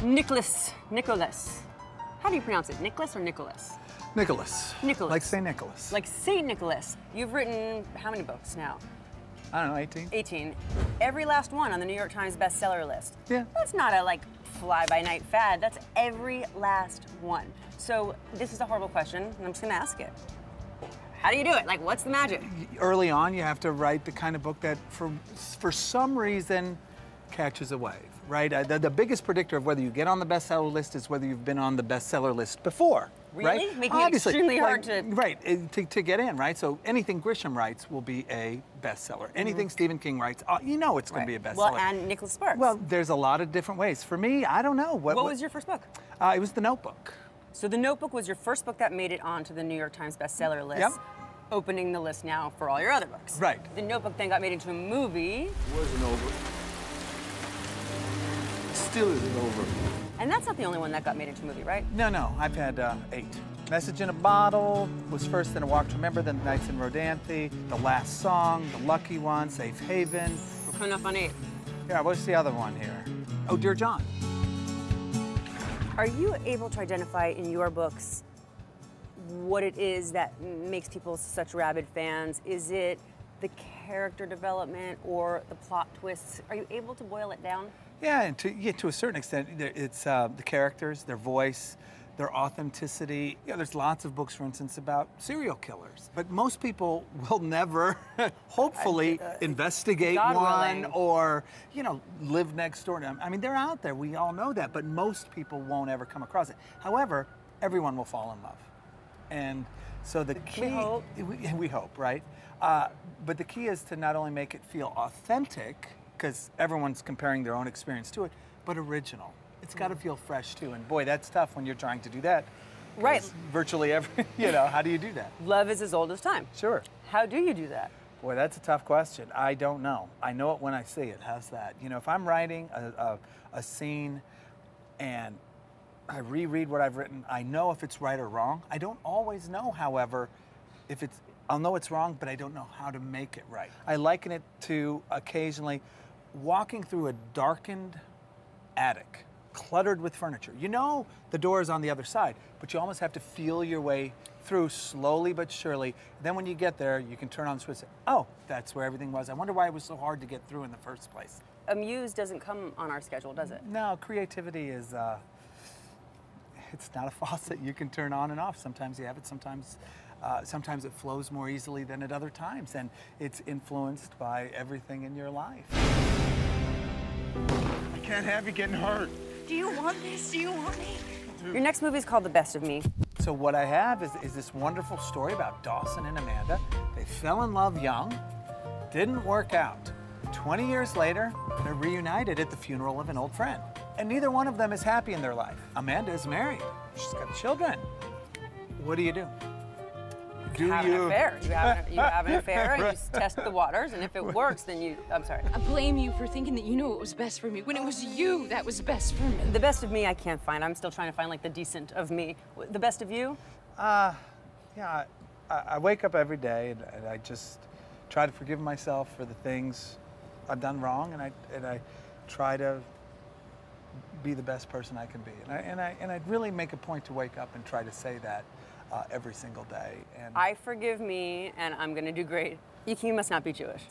Nicholas. How do you pronounce it? Nicholas or Nicholas? Nicholas. Nicholas. Like St. Nicholas. Like St. Nicholas. You've written how many books now? I don't know, 18? 18. Every last one on the New York Times bestseller list. Yeah. That's not a like fly-by-night fad. That's every last one. So this is a horrible question, and I'm just gonna ask it. How do you do it? Like, what's the magic? Early on, you have to write the kind of book that, for some reason, catches a wave, right? The biggest predictor of whether you get on the bestseller list is whether you've been on the bestseller list before. Really? Right? Making it extremely hard to... Right, to get in, right? So anything Grisham writes will be a bestseller. Anything Stephen King writes, you know it's going to be a bestseller. Well, and Nicholas Sparks. Well, there's a lot of different ways. For me, I don't know. What was your first book? It was The Notebook. So The Notebook was your first book that made it onto the New York Times bestseller list. Yep. Opening the list now for all your other books. Right. The Notebook then got made into a movie. It wasn't over. It still isn't over. And that's not the only one that got made into a movie, right? No, I've had 8. Message in a Bottle was first, then A Walk to Remember, then Nights in Rodanthe, The Last Song, The Lucky One, Safe Haven. We're coming up on 8. Yeah, what's the other one here? Oh, Dear John. Are you able to identify in your books what it is that makes people such rabid fans? Is it the character development or the plot twists? Are you able to boil it down? Yeah, and to a certain extent, it's the characters, their voice, their authenticity. Yeah, there's lots of books, for instance, about serial killers. But most people will never, hopefully, investigate God one willing. or, live next door to them. I mean, they're out there. We all know that. But most people won't ever come across it. However, everyone will fall in love. And so the key... We hope. We hope, right? But the key is to not only make it feel authentic, because everyone's comparing their own experience to it, but original. It's got to feel fresh too, and boy, that's tough when you're trying to do that. Right. Virtually every, how do you do that? Love is as old as time. Sure. How do you do that? Boy, that's a tough question. I don't know. I know it when I see it. How's that? If I'm writing a scene and I reread what I've written, I know if it's right or wrong. I don't always know, however, I'll know it's wrong, but I don't know how to make it right. I liken it to occasionally walking through a darkened attic, cluttered with furniture. The door is on the other side, but you almost have to feel your way through slowly but surely. Then when you get there, you can turn on the switch and say, oh, that's where everything was. I wonder why it was so hard to get through in the first place. A muse doesn't come on our schedule, does it? No, creativity is, it's not a faucet you can turn on and off. Sometimes you have it, sometimes it flows more easily than at other times, and it's influenced by everything in your life. I can't have you getting hurt. Do you want this? Do you want me? Your next movie is called The Best of Me. So what I have is this wonderful story about Dawson and Amanda. They fell in love young, didn't work out. 20 years later, they're reunited at the funeral of an old friend. And neither one of them is happy in their life. Amanda is married. She's got children. What do you do? You have an affair. You have an affair, and you test the waters, and if it works, then you... I'm sorry. I blame you for thinking that you knew what was best for me, when it was you that was best for me. The best of me I can't find. I'm still trying to find, like, the decent of me. The best of you? Yeah, I wake up every day, and I just try to forgive myself for the things I've done wrong, and I try to be the best person I can be. And I really make a point to wake up and try to say that every single day. And I forgive me, and I'm gonna do great. You must not be Jewish.